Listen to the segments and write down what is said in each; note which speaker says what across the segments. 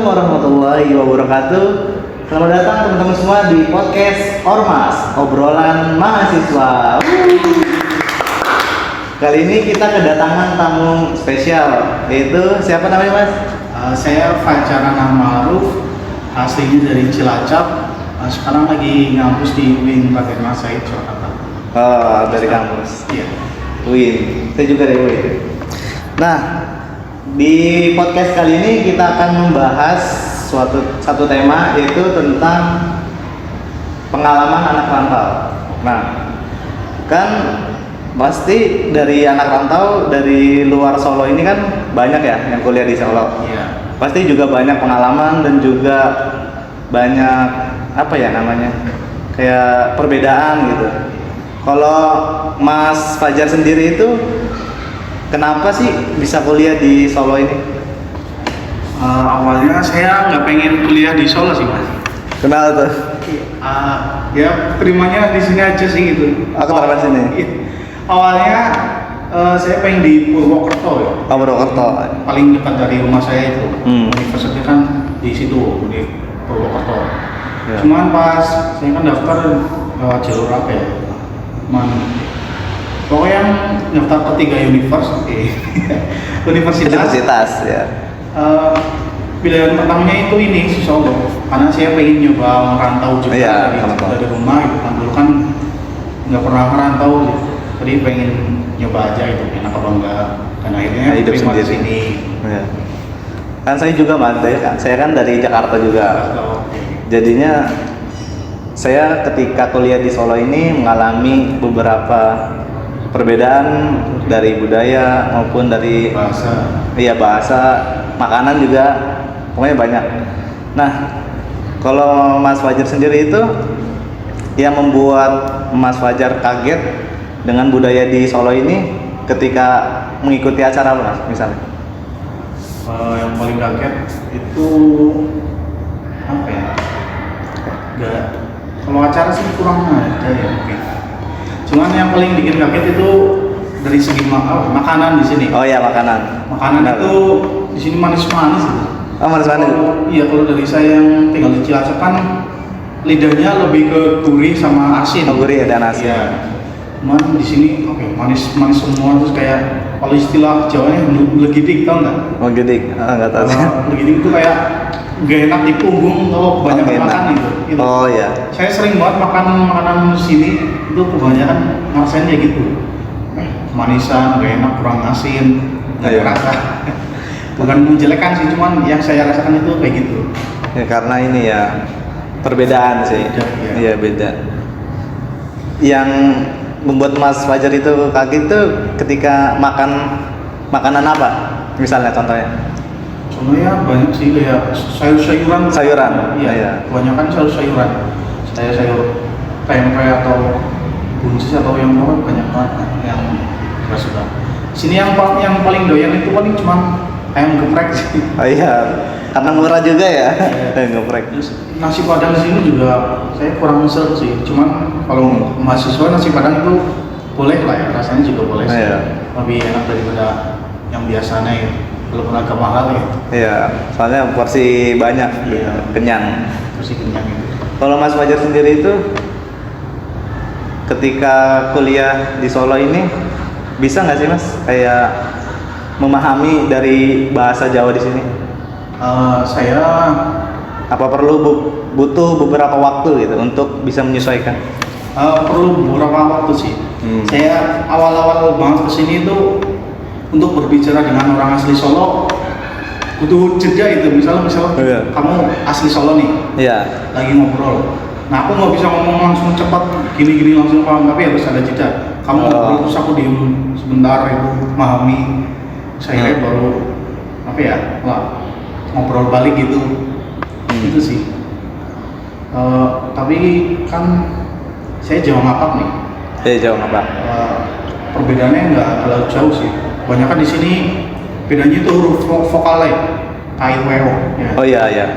Speaker 1: warahmatullahi wabarakatuh. Selamat datang teman-teman semua di podcast Ormas, obrolan mahasiswa. Kali ini kita kedatangan tamu spesial, yaitu siapa namanya Mas?
Speaker 2: Saya Fajar Ma'ruf, aslinya dari Cilacap. Sekarang lagi ngampus di UIN Raden Said, Jakarta.
Speaker 1: Oh, dari kampus.
Speaker 2: Iya.
Speaker 1: UIN. Saya juga dari UIN. Nah, di podcast kali ini kita akan membahas satu tema, yaitu tentang pengalaman anak rantau. Nah, kan pasti dari anak rantau dari luar Solo ini kan banyak ya yang kuliah di Solo.
Speaker 2: Iya.
Speaker 1: Pasti juga banyak pengalaman dan juga banyak apa ya namanya, kayak perbedaan gitu. Kalau Mas Fajar sendiri itu kenapa sih bisa kuliah di Solo ini?
Speaker 2: Awalnya saya nggak pengen kuliah di Solo sih, Mas.
Speaker 1: Kenal tuh?
Speaker 2: Ya terimanya di sini aja sih gitu.
Speaker 1: Aku terapkan sini.
Speaker 2: Iya. Awalnya saya pengen di Purwokerto ya.
Speaker 1: Oh, Purwokerto.
Speaker 2: Paling dekat dari rumah saya itu. Universitasnya kan di situ, di Purwokerto.
Speaker 1: Ya.
Speaker 2: Cuman pas saya kan daftar lewat jalur apa ya? Pokoknya yang daftar ketiga universitas
Speaker 1: ya.
Speaker 2: Pilihan pertamanya itu ini Solo, karena saya pengen nyoba merantau juga dari rumah gitu kan. Dulu kan nggak pernah merantau gitu. Jadi pengen nyoba aja itu, enak apa enggak, dan akhirnya
Speaker 1: hidup
Speaker 2: terima di
Speaker 1: sendiri.
Speaker 2: sini.
Speaker 1: Ya. Kan saya juga Mas, saya kan dari Jakarta juga. Jadinya saya ketika kuliah di Solo ini mengalami beberapa perbedaan dari budaya maupun dari bahasa, makanan juga, pokoknya banyak. Nah, kalau Mas Fajar sendiri itu yang membuat Mas Fajar kaget dengan budaya di Solo ini ketika mengikuti acara Mas misalnya?
Speaker 2: Yang paling kaget itu apa ya? Kalau acara sih kurang ada ya mungkin. Cuman yang paling bikin kaget itu dari segi makanan di sini.
Speaker 1: Oh iya, makanan.
Speaker 2: Makanan itu di sini manis-manis gitu.
Speaker 1: Oh, manis-manis.
Speaker 2: Iya, kalau dari saya yang tinggal di Cilacap kan lidahnya lebih ke gurih sama asin.
Speaker 1: Oh, gurih dan asin.
Speaker 2: Iya. Cuman di sini manis semua, terus kayak kalau istilah Jawanya legidik, tau nggak?
Speaker 1: Oh, gidik. Nggak tahu.
Speaker 2: Legidik itu kayak gak enak di punggung kalau banyak makan gitu.
Speaker 1: Oh iya.
Speaker 2: Saya sering banget makan makanan sini itu kebanyakan ngerasain kayak gitu. Manisan, gak enak, kurang asin, nggak rasa. Bukan menjelekan sih, cuman yang saya rasakan itu kayak gitu.
Speaker 1: Ya, karena ini ya perbedaan sih. Iya, beda. Yang membuat Mas Fajar itu kaget itu ketika makan makanan apa? Misalnya contohnya?
Speaker 2: Contohnya banyak sih, kayak sayur-sayuran. Iya. Kebanyakan sayur-sayuran. Sayur tempe atau buncis atau yang banyak banget yang nggak suka. Sini yang paling doyan itu paling cuma ayam geprek sih.
Speaker 1: Oh iya, karena murah juga ya. Ayam geprek.
Speaker 2: Nasi padang di sini juga saya kurang serg sih. Cuman kalau mahasiswa nasi padang itu boleh lah ya, rasanya juga boleh sih. Lebih enak daripada yang biasanya ya. Walaupun agak mahal ya.
Speaker 1: Iya, soalnya porsi banyak, kenyang.
Speaker 2: Porsi kenyang itu.
Speaker 1: Kalau Mas Fajar sendiri itu ketika kuliah di Solo ini bisa nggak sih Mas kayak memahami dari bahasa Jawa di sini?
Speaker 2: Saya
Speaker 1: apa perlu butuh beberapa waktu gitu untuk bisa menyesuaikan?
Speaker 2: Perlu beberapa waktu sih. Saya awal-awal banget kesini itu untuk berbicara dengan orang asli Solo butuh jeda itu. Misalnya kamu asli Solo nih, lagi ngobrol. Nah, aku nggak bisa ngomong langsung cepat gini langsung paham, tapi harus ada jeda. Kamu ngobrol terus aku diem sebentar itu memahami. Saya baru ngobrol balik gitu. Itu sih. Tapi kan saya Jawa Ngapak nih.
Speaker 1: Jawa Ngapak.
Speaker 2: Perbedaannya nggak terlalu jauh sih. Banyak di sini bedanya itu huruf vokalnya, A, I, W, O. Ya.
Speaker 1: Oh iya.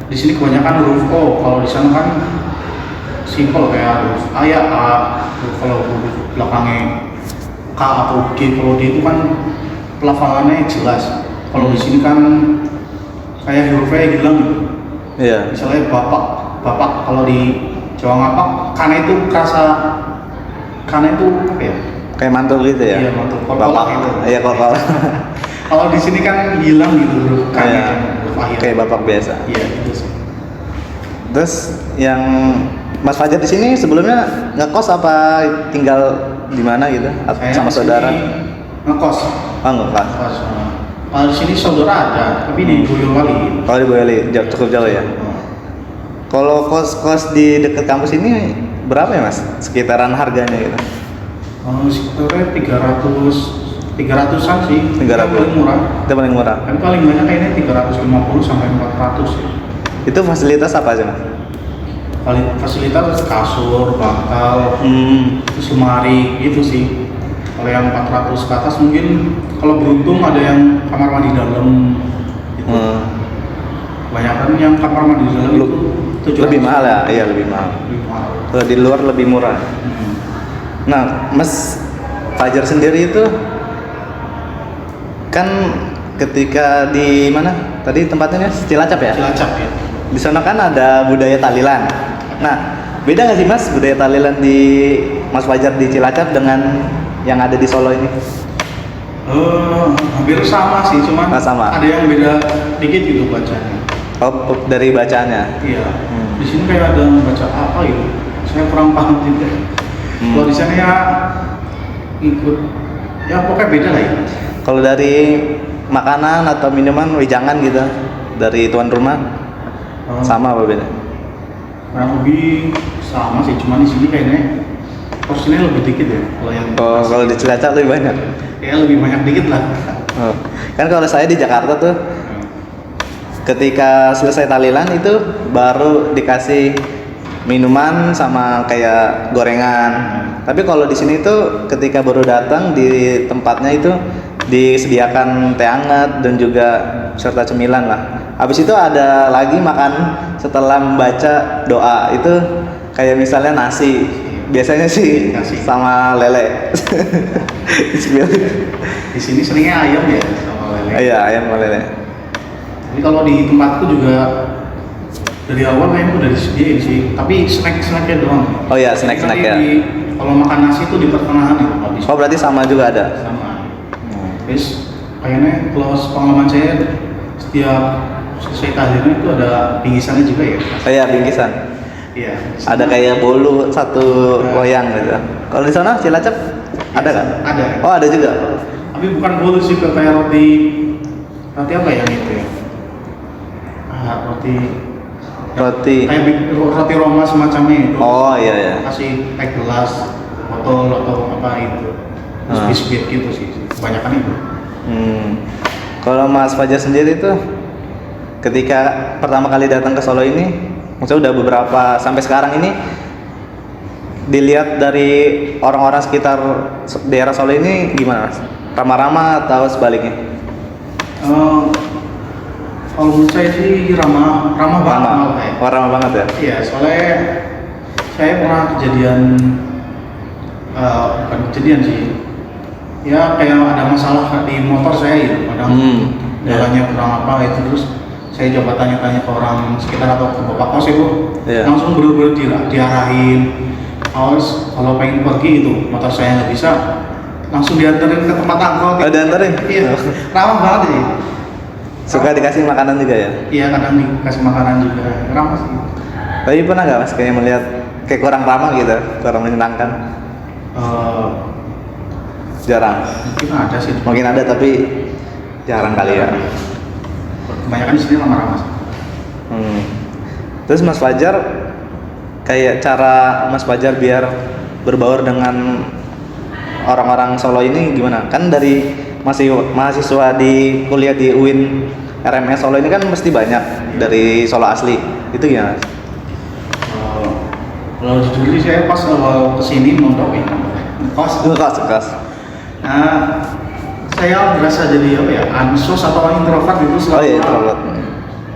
Speaker 2: Di sini kebanyakan huruf O. Kalau di sana kan simple kayak huruf A ya A. Kalau huruf belakangnya K atau D, kalau D itu kan pelafalannya jelas. Kalau di sini kan kayak hurufnya hilang gitu.
Speaker 1: Iya.
Speaker 2: Misalnya bapak kalau di Jawa Ngapak, kana itu apa ya?
Speaker 1: Kayak mantul gitu ya.
Speaker 2: Iya, mantul.
Speaker 1: Bapak
Speaker 2: Gitu.
Speaker 1: iya kolkol.
Speaker 2: Kalau di sini kan hilang gitu huruf kana,
Speaker 1: Iya.
Speaker 2: huruf akhir.
Speaker 1: Kayak bapak biasa.
Speaker 2: Iya, itu sih.
Speaker 1: Terus yang Mas Fajar di sini sebelumnya ngekos apa tinggal di mana gitu?
Speaker 2: Saya
Speaker 1: Sama
Speaker 2: di
Speaker 1: saudara?
Speaker 2: sini ngekos.
Speaker 1: Oh, ngekos.
Speaker 2: Ngekos. Kalau di sini saudara ada, tapi di Boyolali.
Speaker 1: Kalau di Boyolali cukup jauh ya. Kalau kos-kos di dekat kampus ini berapa ya Mas? Sekitaran harganya gitu?
Speaker 2: Sekitarnya 300-an sih.
Speaker 1: 300.
Speaker 2: Yang paling murah.
Speaker 1: Itu paling murah.
Speaker 2: Tapi paling banyak kayaknya 350 sampai 400 ya.
Speaker 1: Itu fasilitas apa aja Mas?
Speaker 2: Paling fasilitas kasur, bantal, terus lemari gitu sih. Kalau yang 400 ke atas mungkin kalau beruntung ada yang kamar mandi dalam gitu. Kebanyakan yang kamar mandi dalam itu 700.
Speaker 1: Lebih mahal ya? Iya lebih mahal.
Speaker 2: Lebih mahal.
Speaker 1: Kalau di luar lebih murah. Nah, Mas Fajar sendiri itu kan ketika di mana? Tadi tempatnya Cilacap ya?
Speaker 2: Cilacap ya.
Speaker 1: Di sana kan ada budaya talilan. Nah, beda nggak sih Mas budaya talilan di Mas Fajar di Cilacap dengan yang ada di Solo ini?
Speaker 2: Hampir sama sih, cuman
Speaker 1: Sama.
Speaker 2: ada yang beda dikit gitu bacanya.
Speaker 1: Oh, dari bacaannya.
Speaker 2: Iya. Di sini kayak ada baca apa gitu. Saya kurang paham juga. Kalau di sana ya ikut, ya pokoknya beda lah ya.
Speaker 1: Kalau dari makanan atau minuman wejangan gitu dari tuan rumah sama apa beda?
Speaker 2: Kurang lebih sama sih, cuman di sini kayaknya porsinya lebih dikit ya. Kalau yang
Speaker 1: Kalau di Cilacap lebih banyak.
Speaker 2: kayak lebih banyak dikit lah.
Speaker 1: Kan kalau saya di Jakarta tuh ketika selesai talilan itu baru dikasih minuman sama kayak gorengan. Tapi kalau di sini tuh ketika baru datang di tempatnya itu disediakan teh hangat dan juga serta cemilan lah. Habis itu ada lagi makan setelah membaca doa itu kayak misalnya nasi. Biasanya sih
Speaker 2: Nasi.
Speaker 1: sama lele.
Speaker 2: Di sini seringnya ayam ya sama lele.
Speaker 1: Iya, ayam sama lele.
Speaker 2: Jadi kalau di tempatku juga dari awal kayaknya udah disediain sih, tapi snacknya doang.
Speaker 1: Oh iya, snack-snack ya.
Speaker 2: Kalau makan nasi itu di pertengahan itu habis.
Speaker 1: Oh, berarti sama juga ada.
Speaker 2: Sama. Terus kayaknya kalau pengalaman saya setiap selesai tahlilan itu ada bingkisannya juga ya.
Speaker 1: Oh iya, bingkisan.
Speaker 2: Iya.
Speaker 1: Ada kayak bolu satu loyang gitu. Kalau di sana Cilacap ada kan?
Speaker 2: Ada.
Speaker 1: Oh, ada juga.
Speaker 2: Tapi bukan bolu sih, kayak roti apa yang itu ya? Roti kayak roti Roma semacamnya itu.
Speaker 1: Oh iya iya.
Speaker 2: Kasih pakai gelas, botol atau apa itu. Terus biskuit gitu sih. Kebanyakan itu.
Speaker 1: Kalau Mas Fajar sendiri tuh ketika pertama kali datang ke Solo ini, maksudnya udah beberapa sampai sekarang ini dilihat dari orang-orang sekitar daerah Solo ini gimana Mas? Ramah-ramah atau sebaliknya?
Speaker 2: Kalau menurut saya sih ramah banget.
Speaker 1: Oh, ramah banget ya?
Speaker 2: Iya, soalnya saya pernah kejadian, bukan kejadian sih, ya kayak ada masalah di motor saya gitu, kadang jalannya kurang apa itu, terus saya coba tanya-tanya ke orang sekitar atau ke bapak kos itu, langsung bener-bener diarahin. Kalau pengen pergi itu motor saya nggak bisa, langsung dianterin ke tempat angkot.
Speaker 1: Oh, dianterin?
Speaker 2: Iya, ramah banget sih.
Speaker 1: Suka dikasih makanan juga ya?
Speaker 2: Iya, kadang dikasih makanan juga, ramah sih.
Speaker 1: Tapi pernah nggak Mas kayak melihat kayak kurang ramah gitu, kurang menyenangkan? Jarang.
Speaker 2: Mungkin ada sih.
Speaker 1: Mungkin ada tapi jarang kali ya.
Speaker 2: Kebanyakan di sini ramah-ramah sih.
Speaker 1: Terus Mas Fajar kayak cara Mas Fajar biar berbaur dengan orang-orang Solo ini gimana? Kan dari masih mahasiswa di kuliah di UIN RMS Solo ini kan mesti banyak dari Solo asli. Itu gimana?
Speaker 2: Kalau jujur saya pas awal kesini mondok ya,
Speaker 1: Kos.
Speaker 2: Nah, saya berasa jadi apa ya, ansos atau introvert itu selama
Speaker 1: introvert.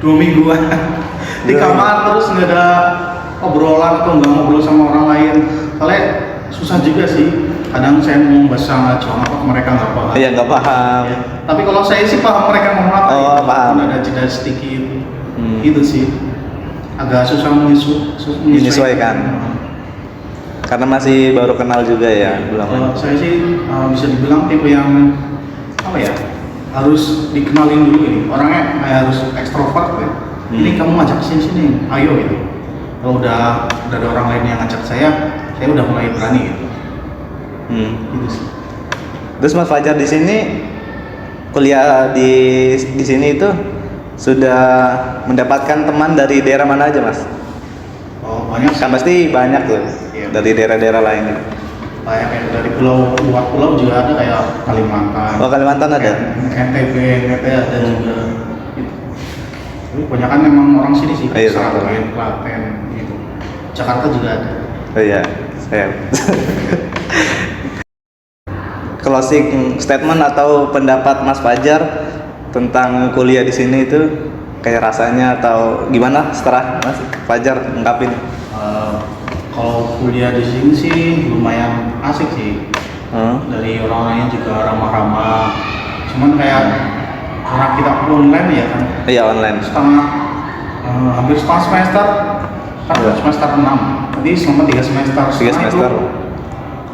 Speaker 2: 2 mingguan di kamar terus nggak ada obrolan atau nggak ngobrol sama orang lain. Soalnya susah juga sih kadang saya ngomong bahasa Jawa apa mereka nggak paham.
Speaker 1: Iya, nggak paham.
Speaker 2: Ya. Tapi kalau saya sih paham mereka ngomong apa.
Speaker 1: Oh,
Speaker 2: gitu.
Speaker 1: paham.
Speaker 2: Walaupun ada jeda sedikit. Gitu sih. Agak susah
Speaker 1: Menyesuaikan. Karena masih baru kenal juga ya, belum.
Speaker 2: Kalau saya sih bisa dibilang tipe yang apa ya, harus dikenalin dulu ini. Orangnya kayak harus ekstrovert ya. Ini kamu ngajak sini, ayo gitu. Kalau udah ada orang lain yang ngajak saya udah mulai berani gitu. Gitu sih.
Speaker 1: Terus Mas Fajar di sini kuliah di sini itu sudah mendapatkan teman dari daerah mana aja, Mas?
Speaker 2: Oh, banyak
Speaker 1: Kan pasti banyak tuh.
Speaker 2: Iya.
Speaker 1: Dari daerah-daerah lain.
Speaker 2: Kayak dari luar pulau juga ada, kayak Kalimantan.
Speaker 1: Oh, Kalimantan ada.
Speaker 2: NTB ada juga. Gitu. Tapi kebanyakan memang orang sini sih.
Speaker 1: Iya,
Speaker 2: Seragen, Klaten gitu. Jakarta juga ada.
Speaker 1: Oh iya, saya. Closing statement atau pendapat Mas Fajar tentang kuliah di sini itu kayak rasanya atau gimana setelah Mas Fajar ungkapin?
Speaker 2: Kalau kuliah di sini sih lumayan asik sih. Dari orang-orangnya juga ramah-ramah. Cuman kayak karena kita online ya kan.
Speaker 1: Iya, online.
Speaker 2: Hampir setengah semester kan semester 6. Jadi selama 3 semester.
Speaker 1: 3 semester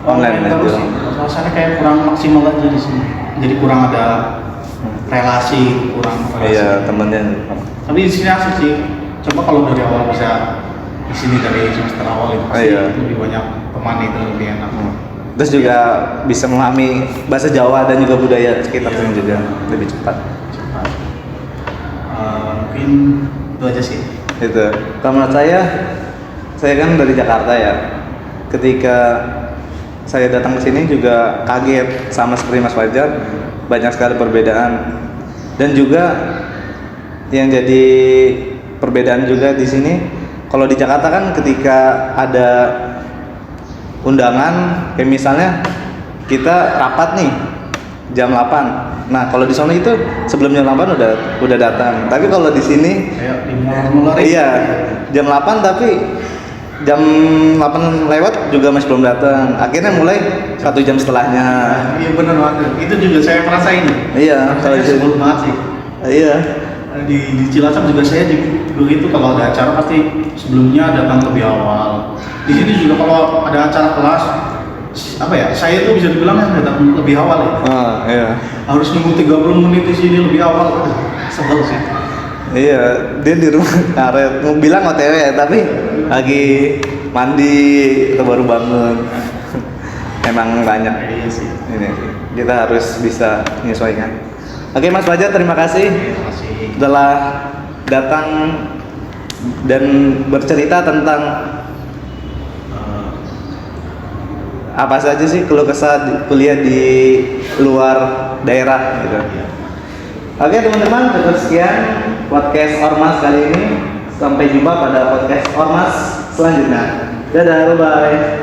Speaker 1: online
Speaker 2: terus
Speaker 1: aja.
Speaker 2: sih. Rasanya kayak kurang maksimal aja di sini. Jadi kurang ada relasi, kurang relasi.
Speaker 1: Iya, temennya.
Speaker 2: Tapi di sini asik sih. Coba kalau dari awal bisa di sini dari semester awal itu pasti lebih banyak teman, itu lebih enak.
Speaker 1: Terus juga bisa memahami bahasa Jawa dan juga budaya sekitar sini juga lebih cepat.
Speaker 2: Mungkin itu aja sih.
Speaker 1: Itu. Kalau menurut saya kan dari Jakarta ya. Ketika saya datang ke sini juga kaget sama seperti Mas Fajar, banyak sekali perbedaan. Dan juga yang jadi perbedaan juga di sini, kalau di Jakarta kan ketika ada undangan, kayak misalnya kita rapat nih jam 8. Nah, kalau di sana itu sebelum jam 8 udah datang. Tapi kalau di sini
Speaker 2: Kayak dimulai.
Speaker 1: iya, jam 8 tapi jam 8 lewat juga masih belum datang. Akhirnya mulai 1 jam setelahnya.
Speaker 2: Iya benar banget. Itu juga saya merasain.
Speaker 1: Iya, kalau
Speaker 2: Saya sebel banget sih.
Speaker 1: Iya.
Speaker 2: Di Cilacap juga saya begitu, kalau ada acara pasti sebelumnya datang lebih awal. Di sini juga kalau ada acara kelas apa ya, saya tuh bisa dibilang yang datang lebih awal ya.
Speaker 1: Iya.
Speaker 2: Harus nunggu 30 menit di sini lebih awal. Sebel sih.
Speaker 1: Iya, dia di rumah karet mau bilang OTW ya, tapi lagi mandi atau baru bangun. Emang banyak.
Speaker 2: Iya sih.
Speaker 1: Ini kita harus bisa menyesuaikan. Oke Mas Fajar, terima kasih
Speaker 2: Terima kasih.
Speaker 1: telah datang dan bercerita tentang apa saja sih keluh kesah kuliah di luar daerah gitu. Oke teman-teman, cukup sekian podcast Ormas kali ini. Sampai jumpa pada podcast Ormas selanjutnya. Dadah, bye-bye.